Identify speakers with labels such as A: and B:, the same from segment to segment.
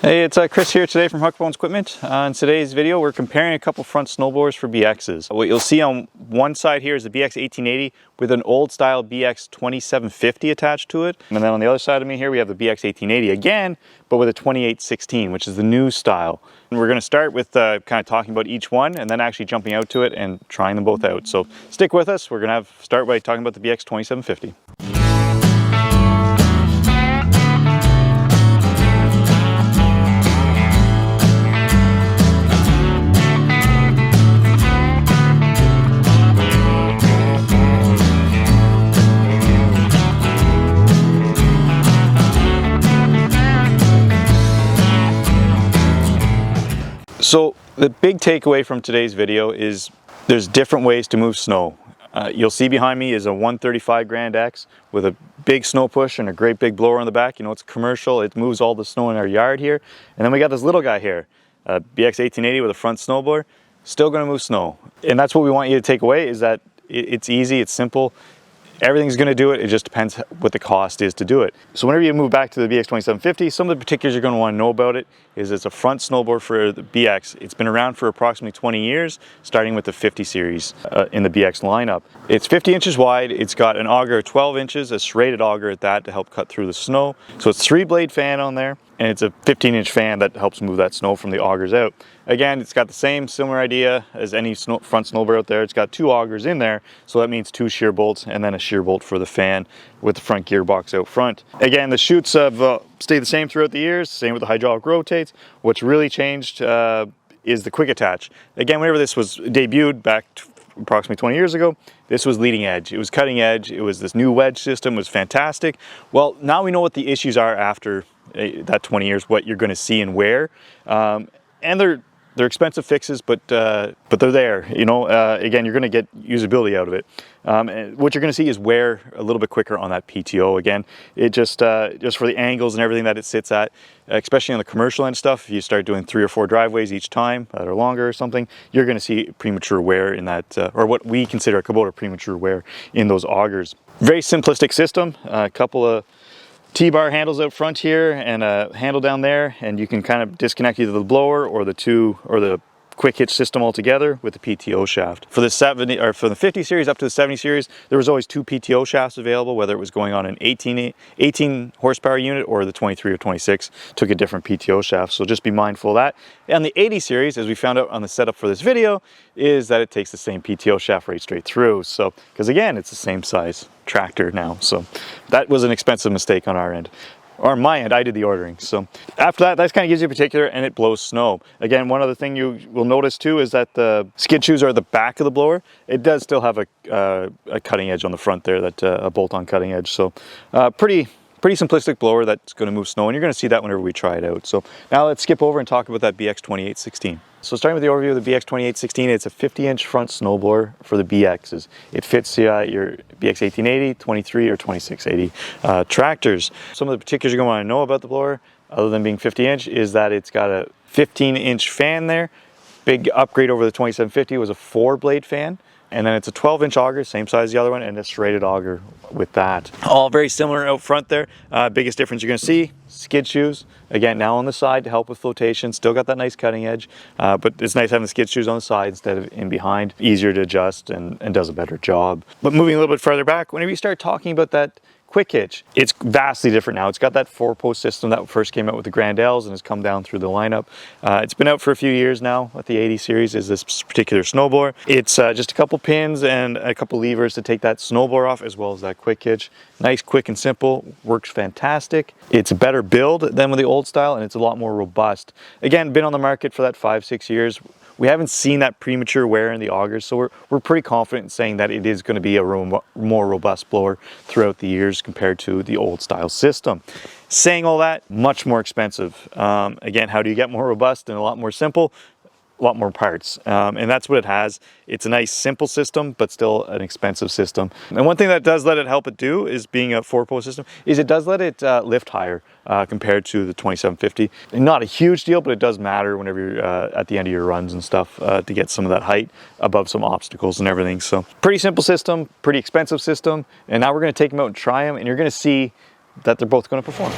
A: Hey, it's Chris here today from Huckabones Equipment. In today's video, we're comparing a couple front snowblowers for BXs. What you'll see on one side here is the BX1880 with an old style BX2750 attached to it. And then on the other side of me here, we have the BX1880 again, but with a 2816, which is the new style. And we're gonna start with kind of talking about each one and then actually jumping out to it and trying them both out. So stick with us. We're gonna start by talking about the BX2750. So the big takeaway from today's video is there's different ways to move snow. You'll see behind me is a 135 Grand X with a big snow push and a great big blower on the back. You know, it's commercial, it moves all the snow in our yard here. And then we got this little guy here, a BX1880 with a front snowblower, still gonna move snow. And that's what we want you to take away, is that it's easy, it's simple. Everything's going to do it, it just depends what the cost is to do it. So whenever you move back to the BX2750, some of the particulars you're going to want to know about it is it's a front snowboard for the BX. It's been around for approximately 20 years, starting with the 50 series in the BX lineup. It's 50 inches wide, it's got an auger of 12 inches, a serrated auger at that to help cut through the snow. So it's 3-blade fan on there, and it's a 15-inch fan that helps move that snow from the augers out. Again, it's got the same similar idea as any front snowblower out there. It's got 2 augers in there, so that means 2 shear bolts and then a shear bolt for the fan with the front gearbox out front. Again, the chutes have stayed the same throughout the years, same with the hydraulic rotates. What's really changed is the quick attach. Again, whenever this was debuted back approximately 20 years ago, this was leading edge. It was cutting edge. It was this new wedge system, it was fantastic. Well, now we know what the issues are after that 20 years, what you're going to see and where. And they're expensive fixes, but they're there. You know, again, you're going to get usability out of it. And what you're going to see is wear a little bit quicker on that PTO. Again, it just for the angles and everything that it sits at, especially on the commercial end stuff. If you start doing 3 or 4 driveways each time that are longer or something, you're going to see premature wear in that, or what we consider a Kubota premature wear in those augers. Very simplistic system. A couple of T-bar handles out front here and a handle down there, and you can kind of disconnect either the blower or the quick hitch system altogether with the PTO shaft. For the 50 series up to the 70 series, there was always 2 PTO shafts available, whether it was going on an 18 horsepower unit or the 23 or 26 took a different PTO shaft. So just be mindful of that. And the 80 series, as we found out on the setup for this video, is that it takes the same PTO shaft right straight through. So, because again, it's the same size tractor now. So that was an expensive mistake on our end. Or my end, I did the ordering. So after that, that kind of gives you a particular, and it blows snow. Again, one other thing you will notice too is that the skid shoes are at the back of the blower. It does still have a cutting edge on the front there, that a bolt-on cutting edge. So pretty simplistic blower that's going to move snow, and you're going to see that whenever we try it out. So now let's skip over and talk about that BX2816. So starting with the overview of the BX2816, it's a 50-inch front snowblower for the BXs. It fits your BX1880, 23, or 2680 tractors. Some of the particulars you're going to want to know about the blower, other than being 50-inch, is that it's got a 15-inch fan there. Big upgrade over the 2750 was a 4-blade fan. And then it's a 12-inch auger, same size as the other one, and a serrated auger with that. All very similar out front there. Biggest difference you're going to see, skid shoes. Again, now on the side to help with flotation. Still got that nice cutting edge, but it's nice having the skid shoes on the side instead of in behind. Easier to adjust and does a better job. But moving a little bit further back, whenever you start talking about that quick hitch, it's vastly different now. It's got that 4-post system that first came out with the Grand L's and has come down through the lineup. It's been out for a few years now. With the 80 series is this particular snowblower. It's just a couple pins and a couple levers to take that snowblower off, as well as that quick hitch. Nice, quick, and simple. Works fantastic. It's a better build than with the old style, and it's a lot more robust. Again, been on the market for that 5-6 years. We haven't seen that premature wear in the augers, so we're pretty confident in saying that it is going to be a more robust blower throughout the years compared to the old style system. Saying all that, much more expensive. Again, how do you get more robust and a lot more simple? A lot more parts, and that's what it has. It's a nice simple system, but still an expensive system. And one thing that does let it help it do, is being a 4-post system, is it does let it lift higher compared to the 2750. Not a huge deal, but it does matter whenever you're at the end of your runs and stuff to get some of that height above some obstacles and everything. So pretty simple system, pretty expensive system, and now we're going to take them out and try them, and you're going to see that they're both going to perform.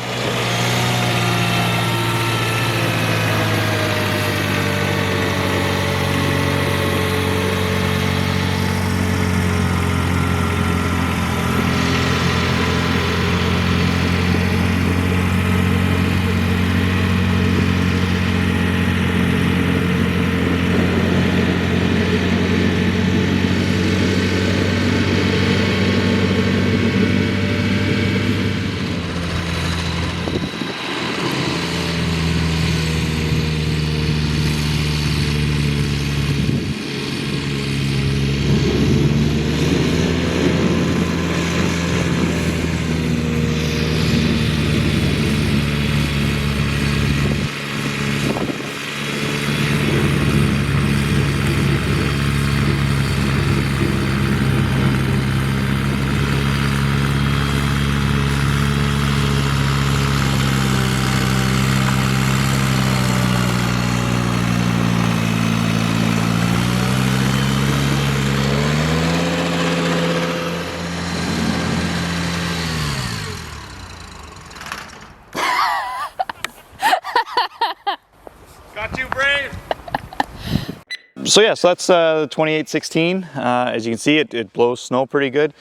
A: So yeah, so that's the 2816. As you can see, it blows snow pretty good.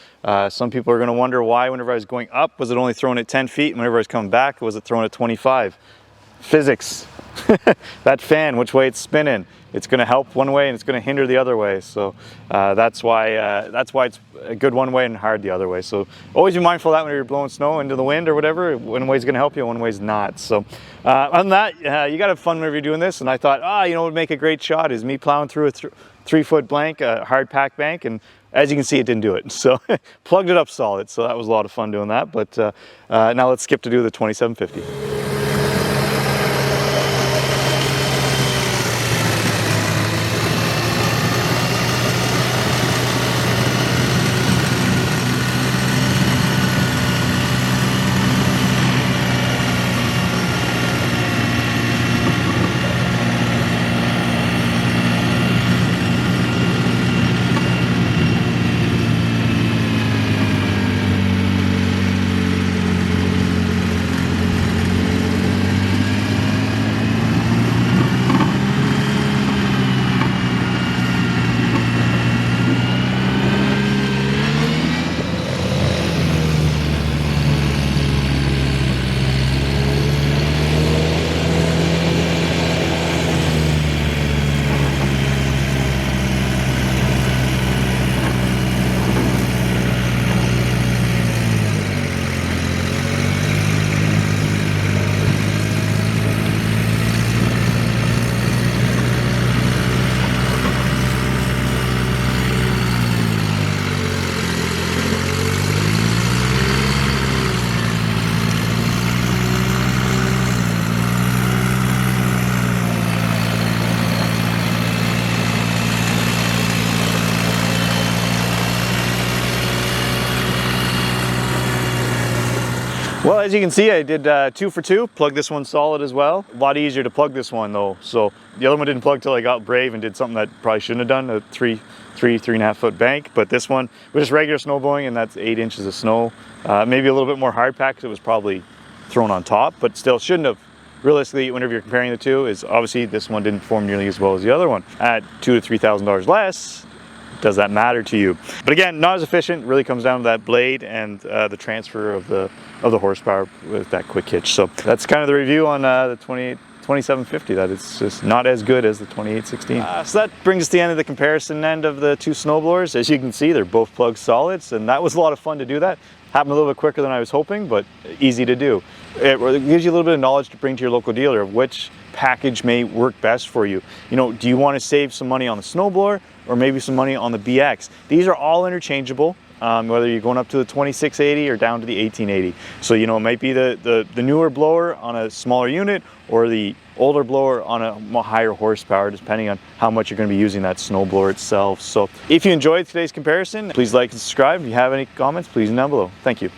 A: Some people are going to wonder why whenever I was going up, was it only throwing at 10 feet? And whenever I was coming back, was it throwing at 25? Physics. That fan, which way it's spinning, it's going to help one way and it's going to hinder the other way. So that's why it's a good one way and hard the other way. So always be mindful of that when you're blowing snow into the wind or whatever. One way's going to help you, one way's not. So other than that, you got to have fun whenever you're doing this. And I thought, you know, what would make a great shot is me plowing through a 3-foot blank, a hard pack bank, and as you can see, it didn't do it. So plugged it up solid. So that was a lot of fun doing that. But now let's skip to do the 2750. Well, as you can see, I did 2 for 2, plugged this one solid as well. A lot easier to plug this one though. So the other one didn't plug till I got brave and did something that probably shouldn't have done, a 3.5 foot bank. But this one was just regular snow blowing, and that's 8 inches of snow. Maybe a little bit more hard pack because it was probably thrown on top, but still shouldn't have. Realistically, whenever you're comparing the two, is obviously this one didn't perform nearly as well as the other one. At $2,000 to $3,000 less, does that matter to you? But again, not as efficient. Really comes down to that blade and the transfer of the horsepower with that quick hitch. So that's kind of the review on the 2750. That it's just not as good as the 2816. So that brings us to the end of the comparison end of the two snowblowers. As you can see, they're both plug solids, and that was a lot of fun to do that. Happened a little bit quicker than I was hoping, but easy to do. It gives you a little bit of knowledge to bring to your local dealer of which package may work best for you. You know, do you want to save some money on the snowblower or maybe some money on the BX? These are all interchangeable, whether you're going up to the 2680 or down to the 1880. So, you know, it might be the newer blower on a smaller unit or the older blower on a higher horsepower, depending on how much you're going to be using that snowblower itself. So if you enjoyed today's comparison, please like and subscribe. If you have any comments, please leave them down below. Thank you.